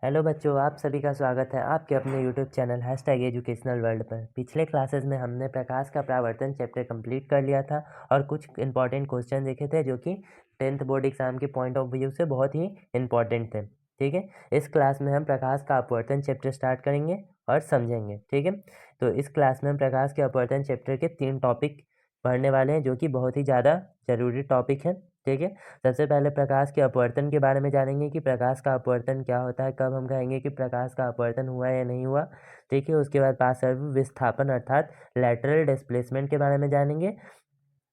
Hello बच्चों, आप सभी का स्वागत है आपके अपने यूट्यूब चैनल #एजुकेशनल वर्ल्ड पर। पिछले क्लासेस में हमने प्रकाश का परावर्तन चैप्टर कंप्लीट कर लिया था और कुछ इंपॉर्टेंट क्वेश्चन देखे थे जो कि 10th बोर्ड एग्जाम के पॉइंट ऑफ व्यू से बहुत ही इंपॉर्टेंट थे। ठीक है, इस क्लास में हम प्रकाश का अपवर्तन चैप्टर स्टार्ट करेंगे और समझेंगे। ठीक है, तो इस क्लास में हम प्रकाश के अपवर्तन चैप्टर के 3 टॉपिक पढ़ने वाले हैं जो कि बहुत ही ज़्यादा ज़रूरी टॉपिक है। ठीक है, सबसे पहले प्रकाश के अपवर्तन के बारे में जानेंगे कि प्रकाश का अपवर्तन क्या होता है, कब हम कहेंगे कि प्रकाश का अपवर्तन हुआ या नहीं हुआ। ठीक है, उसके बाद पार्श्व विस्थापन अर्थात लैटरल डिस्प्लेसमेंट के बारे में जानेंगे।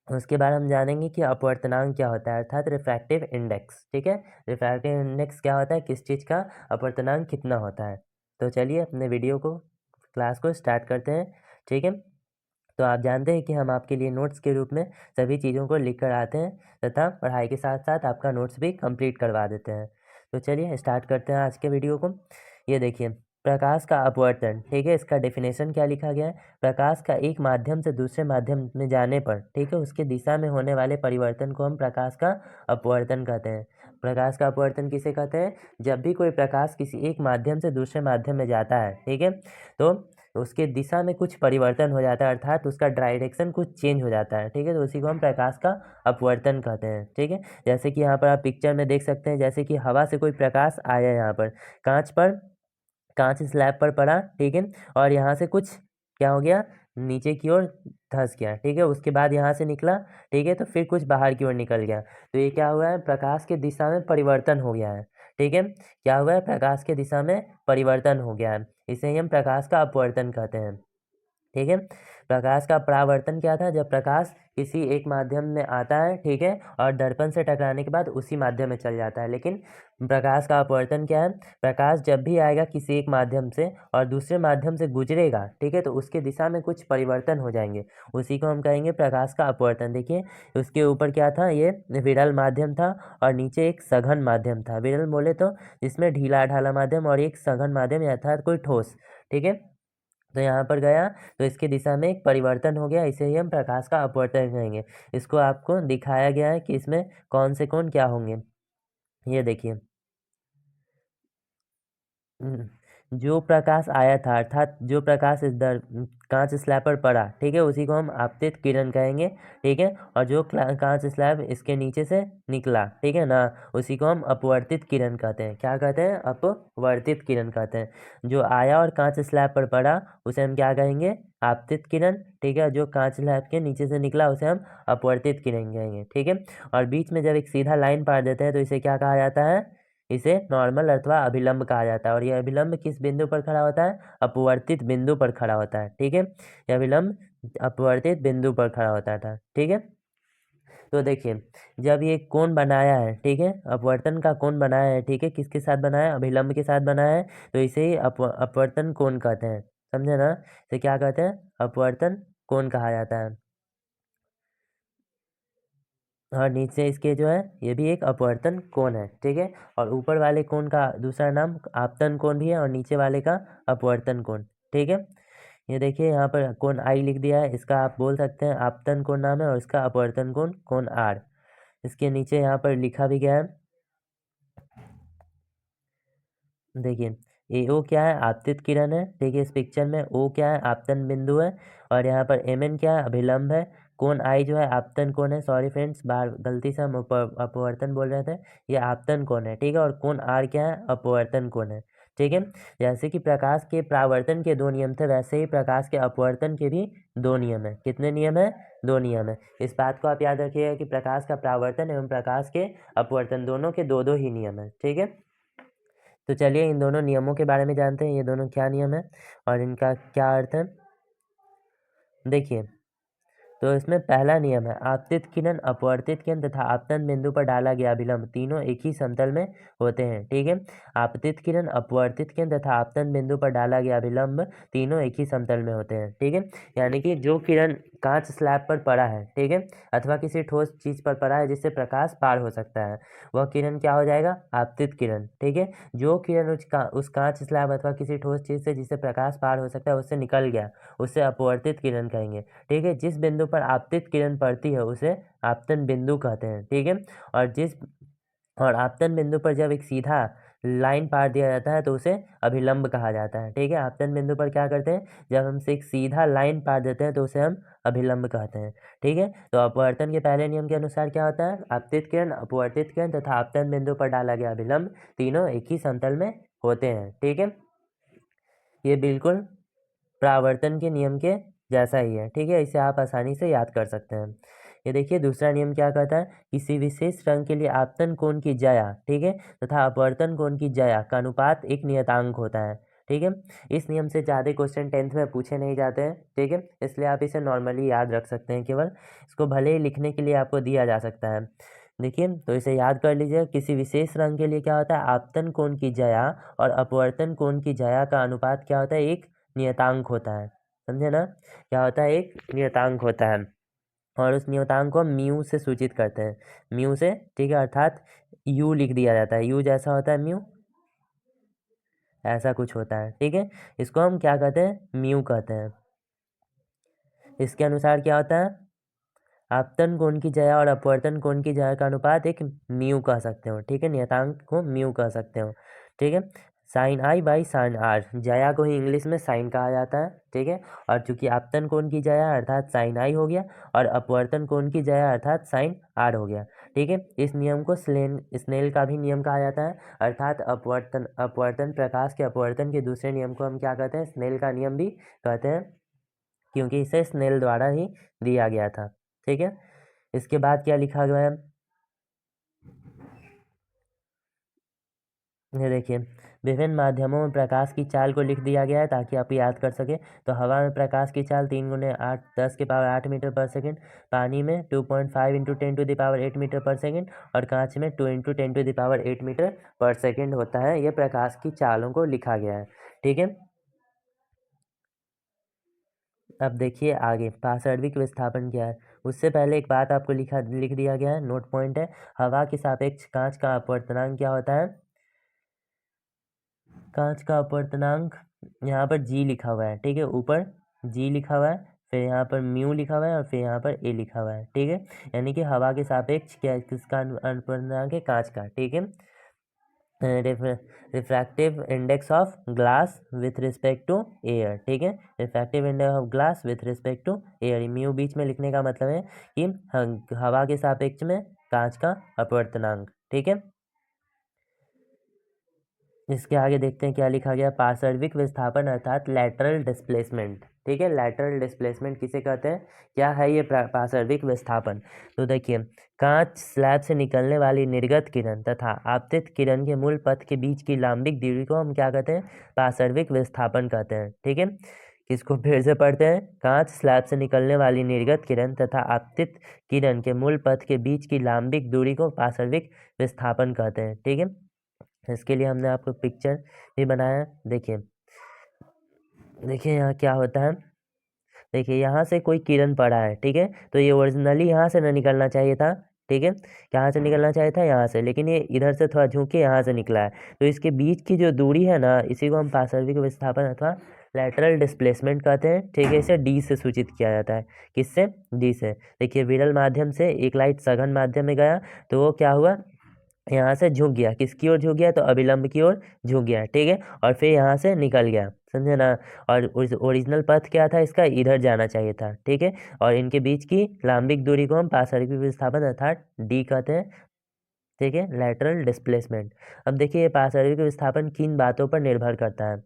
उसके बाद हम जानेंगे कि अपवर्तनांक क्या होता है अर्थात रिफ्रैक्टिव इंडेक्स। ठीक है, रिफ्रैक्टिव इंडेक्स क्या होता है, किस चीज़ का अपवर्तनांक कितना होता है। तो चलिए अपने वीडियो को क्लास को स्टार्ट करते हैं। ठीक है, तो आप जानते हैं कि हम आपके लिए नोट्स के रूप में सभी चीज़ों को लिख कर आते हैं तथा पढ़ाई के साथ साथ आपका नोट्स भी कंप्लीट करवा देते हैं। तो चलिए स्टार्ट करते हैं आज के वीडियो को। ये देखिए, प्रकाश का अपवर्तन। ठीक है, इसका डेफिनेशन क्या लिखा गया है। प्रकाश का एक माध्यम से दूसरे माध्यम में जाने पर, ठीक है, उसके दिशा में होने वाले परिवर्तन को हम प्रकाश का अपवर्तन कहते हैं। प्रकाश का अपवर्तन किसे कहते हैं, जब भी कोई प्रकाश किसी एक माध्यम से दूसरे माध्यम में जाता है, ठीक है, तो उसके दिशा में कुछ परिवर्तन हो जाता है अर्थात उसका डायरेक्शन कुछ चेंज हो जाता है। ठीक है, तो उसी को हम प्रकाश का अपवर्तन कहते हैं। ठीक है, जैसे कि यहाँ पर आप पिक्चर में देख सकते हैं, जैसे कि हवा से कोई प्रकाश आया यहाँ पर कांच स्लैब पर पड़ा। ठीक है, और यहाँ से कुछ क्या हो गया, नीचे की ओर धंस गया। ठीक है, उसके बाद यहाँ से निकला। ठीक है, तो फिर कुछ बाहर की ओर निकल गया। तो ये क्या हुआ है, प्रकाश के दिशा में परिवर्तन हो गया है। ठीक है, क्या हुआ है, प्रकाश के दिशा में परिवर्तन हो गया है। इसे ही हम प्रकाश का अपवर्तन कहते हैं। ठीक है, प्रकाश का परावर्तन क्या था, जब प्रकाश किसी एक माध्यम में आता है, ठीक है, और दर्पण से टकराने के बाद उसी माध्यम में चल जाता है। लेकिन प्रकाश का अपवर्तन क्या है, प्रकाश जब भी आएगा किसी एक माध्यम से और दूसरे माध्यम से गुजरेगा, ठीक है, तो उसके दिशा में कुछ परिवर्तन हो जाएंगे, उसी को हम कहेंगे प्रकाश का अपवर्तन। देखिए, उसके ऊपर क्या था, ये विरल माध्यम था और नीचे एक सघन माध्यम था। विरल बोले तो जिसमें ढीला ढाला माध्यम और एक सघन माध्यम अर्थात कोई ठोस। ठीक है, तो यहाँ पर गया तो इसके दिशा में एक परिवर्तन हो गया, इसे ही हम प्रकाश का अपवर्तन कहेंगे। इसको आपको दिखाया गया है कि इसमें कौन से कौन क्या होंगे। ये देखिए, जो प्रकाश आया था अर्थात जो प्रकाश इस कांच स्लैब पर पड़ा, ठीक है, उसी को हम आपतित किरण कहेंगे। ठीक है, और जो कांच स्लैब इसके नीचे से निकला, ठीक है ना, उसी को हम अपवर्तित किरण कहते हैं। क्या कहते हैं, अपवर्तित किरण कहते हैं। जो आया और कांच स्लैब पर पड़ा उसे हम क्या कहेंगे, आपतित किरण। ठीक है, जो कांच स्लैब के नीचे से निकला उसे हम अपवर्तित किरण कहेंगे। ठीक है, और बीच में जब एक सीधा लाइन पार देते हैं तो इसे क्या कहा जाता है, इसे नॉर्मल अथवा अभिलंब कहा जाता है। और यह अभिलंब किस बिंदु पर खड़ा होता है, अपवर्तित बिंदु पर खड़ा होता है। ठीक है, यह अभिलंब अपवर्तित बिंदु पर खड़ा होता था। ठीक है, तो देखिए, जब ये कोण बनाया है, ठीक है, अपवर्तन का कोण बनाया है, ठीक है, किसके साथ बनाया है, अभिलंब के साथ बनाया है, तो इसे ही अपवर्तन कोण कहते हैं। समझे ना, इसे क्या कहते हैं, अपवर्तन कोण कहा जाता है। और नीचे इसके जो है ये भी एक अपवर्तन कोण है। ठीक है, और ऊपर वाले कोण का दूसरा नाम आपतन कोण भी है और नीचे वाले का अपवर्तन कोण। ठीक है, ये देखिए यहाँ पर कोण आई लिख दिया है, इसका आप बोल सकते हैं आपतन कोण नाम है और इसका अपवर्तन कोण कोण आर। इसके नीचे यहाँ पर लिखा भी गया है, देखिए, ए ओ क्या है, आपतित किरण है। देखिए इस पिक्चर में ओ क्या है, आपतन बिंदु है, और यहाँ पर एम एन क्या है, अभिलंब है। कोण आई जो है आपतन कोण है। सॉरी फ्रेंड्स, बाहर गलती से हम अपवर्तन बोल रहे थे, ये आपतन कोण है। ठीक है, और कोण आर क्या है, अपवर्तन कोण है। ठीक है, जैसे कि प्रकाश के परावर्तन के 2 नियम थे, वैसे ही प्रकाश के अपवर्तन के भी 2 नियम है। कितने नियम है, 2 नियम है। इस बात को आप याद रखिएगा कि प्रकाश का परावर्तन एवं प्रकाश के अपवर्तन दोनों के दो दो ही नियम है। ठीक है, तो चलिए इन दोनों नियमों के बारे में जानते हैं, ये दोनों क्या नियम है और इनका क्या अर्थ है। देखिए, तो इसमें पहला नियम है, आपतित किरण, अपवर्तित किरण तथा आपतन बिंदु पर डाला गया अभिलंब तीनों एक ही समतल में होते हैं। ठीक है, आपतित किरण, अपवर्तित किरण तथा आपतन बिंदु पर डाला गया अभिलंब तीनों एक ही समतल में होते हैं। ठीक है, यानी कि जो किरण कांच स्लैब पर पड़ा है, ठीक है, अथवा किसी ठोस चीज पर पड़ा है जिससे प्रकाश पार हो सकता है, वह किरण क्या हो जाएगा, आपतित किरण। ठीक है, जो किरण उस कांच स्लैब अथवा किसी ठोस चीज से जिससे प्रकाश पार हो सकता है उससे निकल गया, उससे अपवर्तित किरण कहेंगे। ठीक है, जिस बिंदु पर आपतित किरण पड़ती है उसे आपतन बिंदु कहते हैं। ठीक है, और आपतन बिंदु पर जब एक सीधा लाइन पार दिया जाता है तो उसे अभिलंब कहा जाता है। ठीक है, आपतन बिंदु पर क्या करते हैं, जब हमसे एक सीधा लाइन पार देते हैं तो उसे हम अभिलंब कहते हैं। ठीक है, तो अपवर्तन के पहले नियम के अनुसार क्या होता है, आपतित किरण, अपवर्तित किरण तथा आपतन बिंदु पर डाला गया अभिलंब तीनों एक ही समतल में होते हैं। ठीक है, ये बिल्कुल परावर्तन के नियम के जैसा ही है। ठीक है, इसे आप आसानी से याद कर सकते हैं। ये देखिए दूसरा नियम क्या कहता है, किसी विशेष रंग के लिए आपतन कोण की ज्या, ठीक है, तथा अपवर्तन कोण की ज्या का अनुपात एक नियतांक होता है। ठीक है, इस नियम से ज़्यादा क्वेश्चन 10th में पूछे नहीं जाते हैं। ठीक है, इसलिए आप इसे नॉर्मली याद रख सकते हैं, केवल इसको भले ही लिखने के लिए आपको दिया जा सकता है। देखिए तो इसे याद कर लीजिए, किसी विशेष रंग के लिए क्या होता है, आपतन कोण की ज्या और अपवर्तन कोण की ज्या का अनुपात क्या होता है, एक नियतांक होता है। समझे ना, क्या होता है, एक नियतांक होता है और उस नियतांक को हम म्यू से सूचित करते हैं, म्यू से। ठीक है, अर्थात यू लिख दिया जाता है, यू जैसा होता है म्यू, ऐसा कुछ होता है। ठीक है, इसको हम क्या कहते हैं, म्यू कहते हैं। इसके अनुसार क्या होता है, आपतन कोण की ज्या और अपवर्तन कोण की ज्या का अनुपात एक म्यू कह सकते हो। ठीक है, नियतांक को म्यू कह सकते हो। ठीक है, sine i by sine r, ज्या को ही इंग्लिश में साइन कहा जाता है। ठीक है, और चूंकि आपतन कोण की ज्या अर्थात साइन आई हो गया और अपवर्तन कोण की ज्या अर्थात साइन आर हो गया। ठीक है, इस नियम को स्नेल का भी नियम कहा जाता है, अर्थात अपवर्तन प्रकाश के अपवर्तन के दूसरे नियम को हम क्या कहते हैं, स्नेल का नियम भी कहते हैं, क्योंकि इसे स्नेल द्वारा ही दिया गया था। ठीक है, इसके बाद क्या लिखा गया है, ये देखिए विभिन्न माध्यमों में प्रकाश की चाल को लिख दिया गया है ताकि आप याद कर सके। तो हवा में प्रकाश की चाल 3 × 8 10⁸ मीटर पर सेकंड, पानी में 2.5 × 10⁸ मीटर पर सेकंड और कांच में 2 × 10⁸ मीटर पर सेकंड होता है। ये प्रकाश की चालों को लिखा गया है। ठीक है, अब देखिए आगे पार्श्विक विस्थापन क्या है। उससे पहले एक बात आपको लिख दिया गया है, नोट पॉइंट है, हवा के सापेक्ष कांच का अपवर्तनांक क्या होता है, कांच का अपवर्तनांक यहाँ पर जी लिखा हुआ है। ठीक है, ऊपर जी लिखा हुआ है, फिर यहाँ पर म्यू लिखा हुआ है और फिर यहाँ पर ए लिखा हुआ है। ठीक है, यानी कि हवा के सापेक्ष क्या किसका अपवर्तनांक है, कांच का। ठीक है, refractive index of glass with respect to air. ठीक है, refractive index of glass with respect to air, mu बीच में लिखने का मतलब है कि हवा के सापेक्ष में कांच का अपवर्तनांक। ठीक है, इसके आगे देखते हैं क्या लिखा गया, पार्श्विक विस्थापन अर्थात लैटरल डिस्प्लेसमेंट। ठीक है, लैटरल डिस्प्लेसमेंट किसे कहते हैं, क्या है ये पार्श्विक विस्थापन। तो देखिए कांच स्लैब से निकलने वाली निर्गत किरण तथा आपतित किरण के मूल पथ के बीच की लांबिक दूरी को हम क्या कहते हैं, पार्श्विक विस्थापन कहते हैं। ठीक है, किसको फिर से पढ़ते हैं, कांच स्लैब से निकलने वाली निर्गत किरण तथा आपतित किरण के मूल पथ के बीच की लांबिक दूरी को पार्श्विक विस्थापन कहते हैं। ठीक है, इसके लिए हमने आपको पिक्चर भी बनाया। देखिए देखिए यहाँ क्या होता है, देखिए यहाँ से कोई किरण पड़ा है। ठीक है, तो ये ओरिजिनली यहाँ से ना निकलना चाहिए था। ठीक है, कहाँ से निकलना चाहिए था, यहाँ से, लेकिन ये इधर से थोड़ा झुक के यहाँ से निकला है। तो इसके बीच की जो दूरी है ना, इसी को हम पार्श्विक विस्थापन अथवा लैटरल डिस्प्लेसमेंट कहते हैं। ठीक है, इसे डी से सूचित किया जाता है, किससे, डी से। देखिए विरल माध्यम से एक लाइट सघन माध्यम में गया तो वो क्या हुआ, यहाँ से झुक गया, किसकी ओर झुक गया, तो अभिलंब की ओर झुक गया। ठीक है, और फिर यहाँ से निकल गया, समझे ना। और ओरिजिनल पथ क्या था इसका, इधर जाना चाहिए था। ठीक है, और इनके बीच की लांबिक दूरी को हम पार्श्विक विस्थापन अर्थात डी कहते हैं। ठीक है, लैटरल डिस्प्लेसमेंट। अब देखिए पार्श्विक विस्थापन किन बातों पर निर्भर करता है।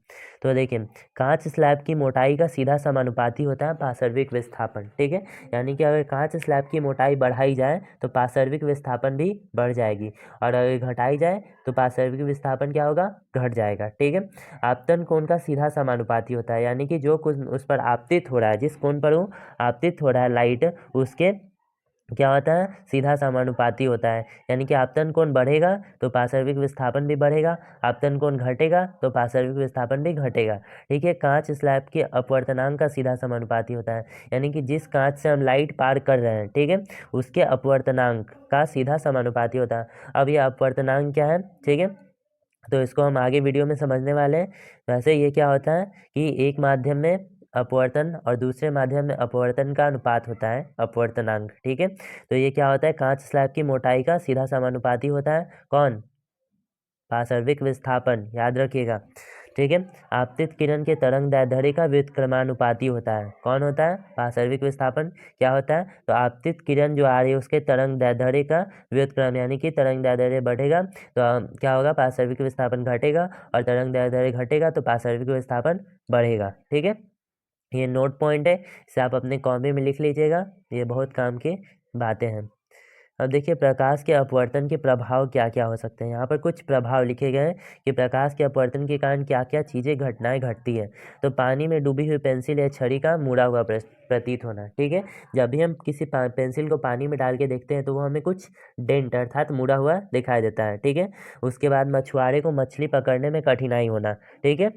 तो देखिए कांच स्लैब की मोटाई का सीधा समानुपाती होता है पार्श्विक विस्थापन। ठीक है, यानी कि अगर कांच स्लैब की मोटाई बढ़ाई जाए तो पार्श्विक विस्थापन भी बढ़ जाएगी, और अगर घटाई जाए तो पार्श्विक विस्थापन क्या होगा, घट जाएगा। ठीक है, आपतन कोण का सीधा समानुपाती होता है, यानी कि जो कुछ उस पर आपतित हो रहा है, जिस कोण पर वो आपतित हो रहा है लाइट, उसके क्या होता है, सीधा समानुपाती होता है। यानी कि आपतन कोण बढ़ेगा तो पार्श्विक विस्थापन भी बढ़ेगा, आपतन कोण घटेगा तो पार्श्विक विस्थापन भी घटेगा। ठीक है, कांच स्लैब के अपवर्तनांक का सीधा समानुपाती होता है, यानी कि जिस कांच से हम लाइट पार कर रहे हैं, ठीक है, उसके अपवर्तनांक का सीधा समानुपाती होता है। अब ये अपवर्तनांक क्या है, ठीक है, तो इसको हम आगे वीडियो में समझने वाले हैं। वैसे ये क्या होता है कि एक माध्यम में अपवर्तन और दूसरे माध्यम में अपवर्तन का अनुपात होता है, अपवर्तनांक। ठीक है, तो ये क्या होता है, कांच स्लैब की मोटाई का सीधा समानुपाती होता है, कौन, पार्श्विक विस्थापन याद रखिएगा, ठीक है। आपतित किरण के तरंग दैर्ध्य का व्युत्क्रमानुपाती होता है। कौन होता है? पार्श्विक विस्थापन क्या होता है? तो आपतित किरण जो आ रही है उसके तरंग दैर्ध्य का व्युत्क्रम, यानी कि तरंग दैर्ध्य बढ़ेगा तो क्या होगा? पार्श्विक विस्थापन घटेगा, और तरंग दैर्ध्य घटेगा तो पार्श्विक विस्थापन बढ़ेगा, ठीक है। ये नोट पॉइंट है, इसे आप अपने कॉपी में लिख लीजिएगा, ये बहुत काम की बातें हैं। अब देखिए प्रकाश के अपवर्तन के प्रभाव क्या क्या हो सकते हैं। यहाँ पर कुछ प्रभाव लिखे गए हैं कि प्रकाश के अपवर्तन के कारण क्या क्या चीज़ें घटनाएं घटती है। तो पानी में डूबी हुई पेंसिल या छड़ी का मुड़ा हुआ प्रतीत होना, ठीक है। जब भी हम किसी पेंसिल को पानी में डाल के देखते हैं तो वो हमें कुछ डेंट अर्थात मुड़ा हुआ दिखाई देता है, ठीक है। उसके बाद मछुआरे को मछली पकड़ने में कठिनाई होना, ठीक है।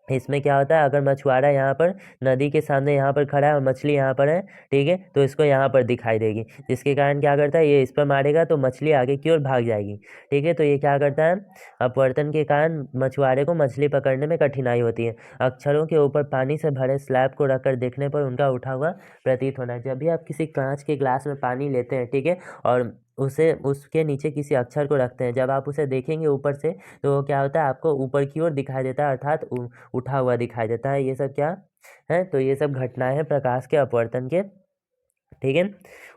इसमें क्या होता है, अगर मछुआरा यहाँ पर नदी के सामने यहाँ पर खड़ा है और मछली यहाँ पर है, ठीक है, तो इसको यहाँ पर दिखाई देगी, जिसके कारण क्या करता है, ये इस पर मारेगा तो मछली आगे की ओर भाग जाएगी, ठीक है। तो ये क्या करता है, अपवर्तन के कारण मछुआरे को मछली पकड़ने में कठिनाई होती है। अक्षरों के ऊपर पानी से भरे स्लैब को रखकर देखने पर उनका उठा हुआ प्रतीत होना। जब भी आप किसी कांच के ग्लास में पानी लेते हैं, ठीक है, और उसे उसके नीचे किसी अक्षर को रखते हैं, जब आप उसे देखेंगे ऊपर से तो क्या होता है, आपको ऊपर की ओर दिखाई देता है, अर्थात उठा हुआ दिखाई देता है। ये सब क्या है, तो ये सब घटनाएं हैं प्रकाश के अपवर्तन के, ठीक है।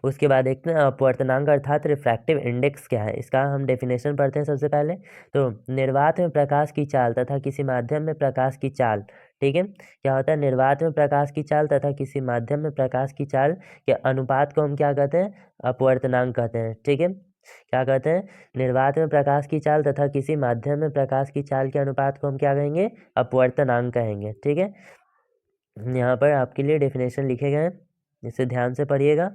उसके बाद देखते हैं अपवर्तनांक अर्थात रिफ्रैक्टिव इंडेक्स क्या है। इसका हम डेफिनेशन पढ़ते हैं सबसे पहले। तो निर्वात में प्रकाश की चाल तथा किसी माध्यम में प्रकाश की चाल, ठीक है, क्या होता है, निर्वात में प्रकाश की चाल तथा किसी माध्यम में प्रकाश की चाल के अनुपात को हम क्या कहते हैं, अपवर्तनांक कहते हैं, ठीक है। क्या कहते हैं, निर्वात में प्रकाश की चाल तथा किसी माध्यम में प्रकाश की चाल के अनुपात को हम क्या कहेंगे, अपवर्तनांक कहेंगे, ठीक है। यहाँ पर आपके लिए डेफिनेशन लिखे गए हैं, इसे ध्यान से पढ़िएगा।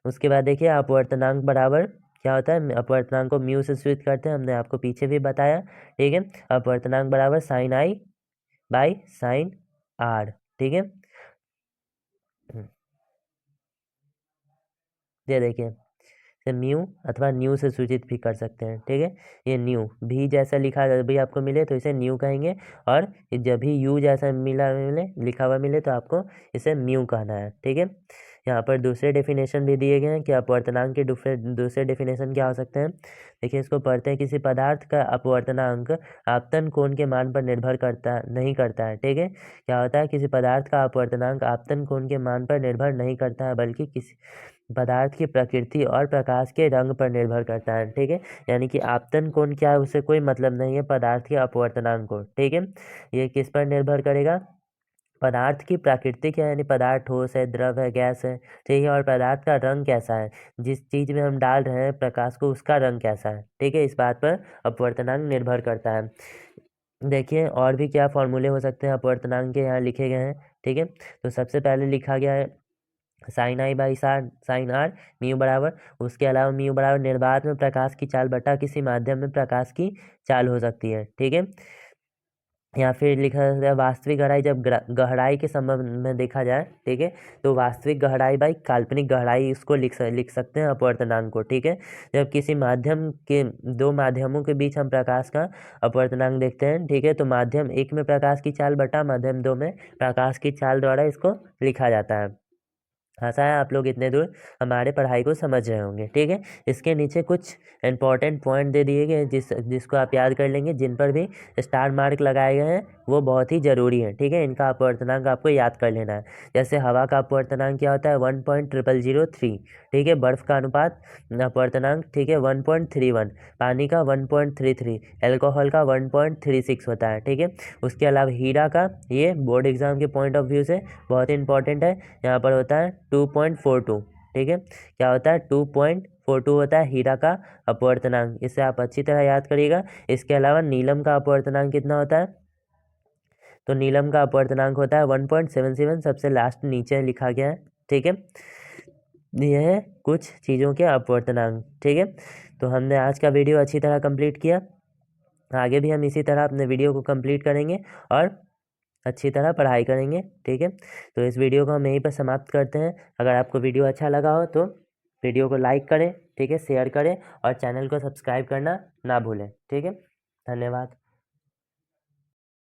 उसके बाद देखिए अपवर्तनांक बराबर क्या होता है, अपवर्तनांक को म्यू से सूचित करते हैं, हमने आपको पीछे भी बताया, ठीक है। अपवर्तनांक बराबर sine i by sine r, ठीक है। ये देखिए इसे म्यू अथवा न्यू से सूचित भी कर सकते हैं, ठीक है। ये न्यू भी जैसा लिखा जब भी आपको मिले तो इसे न्यू कहेंगे, और जब भी यू जैसा मिले लिखा हुआ मिले तो आपको इसे म्यू कहना है, ठीक है। यहाँ पर दूसरे डेफिनेशन भी दिए गए हैं कि अपवर्तनांक के दूसरे डेफिनेशन क्या हो सकते हैं। देखिए इसको पढ़ते हैं, किसी पदार्थ का अपवर्तनांक आपतन कोण के मान पर निर्भर नहीं करता है, ठीक है। क्या होता है, किसी पदार्थ का अपवर्तनांक आपतन कोण के मान पर निर्भर नहीं करता है, बल्कि किसी पदार्थ की प्रकृति और प्रकाश के रंग पर निर्भर करता है, ठीक है। यानी कि आपतन कोण क्या है उससे कोई मतलब नहीं है पदार्थ के अपवर्तनांक को, ठीक है। ये किस पर निर्भर करेगा, पदार्थ की प्रकृति क्या है, यानी पदार्थ ठोस है, द्रव है, गैस है, ठीक है, और पदार्थ का रंग कैसा है, जिस चीज़ में हम डाल रहे हैं प्रकाश को उसका रंग कैसा है, ठीक है, इस बात पर अपवर्तनांक निर्भर करता है। देखिए और भी क्या फॉर्मूले हो सकते हैं अपवर्तनांक के, यहाँ लिखे गए हैं, ठीक है। तो सबसे पहले लिखा गया है sine i by sine r mu बराबर, उसके अलावा म्यू बराबर निर्वात में प्रकाश की चाल बटा किसी माध्यम में प्रकाश की चाल हो सकती है, ठीक है। या फिर लिखा है वास्तविक गहराई, जब गहराई के संबंध में देखा जाए, ठीक है, तो वास्तविक गहराई बाई काल्पनिक गहराई, इसको लिख सकते हैं अपवर्तनांक को, ठीक है। जब किसी माध्यम के दो माध्यमों के बीच हम प्रकाश का अपवर्तनांक देखते हैं, ठीक है, तो माध्यम एक में प्रकाश की चाल बटा माध्यम दो में प्रकाश की चाल द्वारा इसको लिखा जाता है। आशा है आप लोग इतने दूर हमारे पढ़ाई को समझ रहे होंगे, ठीक है। इसके नीचे कुछ इंपॉर्टेंट पॉइंट दे दिए गए जिसको आप याद कर लेंगे, जिन पर भी स्टार मार्क लगाए गए हैं वो बहुत ही ज़रूरी है, ठीक है। इनका अपवर्तनांक आपको याद कर लेना है। जैसे हवा का अपवर्तनांक क्या होता है, 1.0003, ठीक है। बर्फ़ का अनुपात अपवर्तनांक, ठीक है, 1.31, पानी का 1.33, एल्कोहल का 1.36 होता है, ठीक है। उसके अलावा हीरा का, ये बोर्ड एग्जाम के पॉइंट ऑफ व्यू से बहुत ही इंपॉर्टेंट है, यहाँ पर होता है 2.42, ठीक है। क्या होता है, 2.42 होता है हीरा का अपवर्तनांक, इसे आप अच्छी तरह याद करिएगा। इसके अलावा नीलम का अपवर्तनांक कितना होता है, तो नीलम का अपवर्तनांक होता है 1.77, सबसे लास्ट नीचे लिखा गया है, ठीक है। यह है कुछ चीज़ों के अपवर्तनांक, ठीक है। तो हमने आज का वीडियो अच्छी तरह कंप्लीट किया, आगे भी हम इसी तरह अपने वीडियो को कंप्लीट करेंगे और अच्छी तरह पढ़ाई करेंगे, ठीक है। तो इस वीडियो को हम यहीं पर समाप्त करते हैं। अगर आपको वीडियो अच्छा लगा हो तो वीडियो को लाइक करें, ठीक है, शेयर करें और चैनल को सब्सक्राइब करना ना भूलें, ठीक है। धन्यवाद।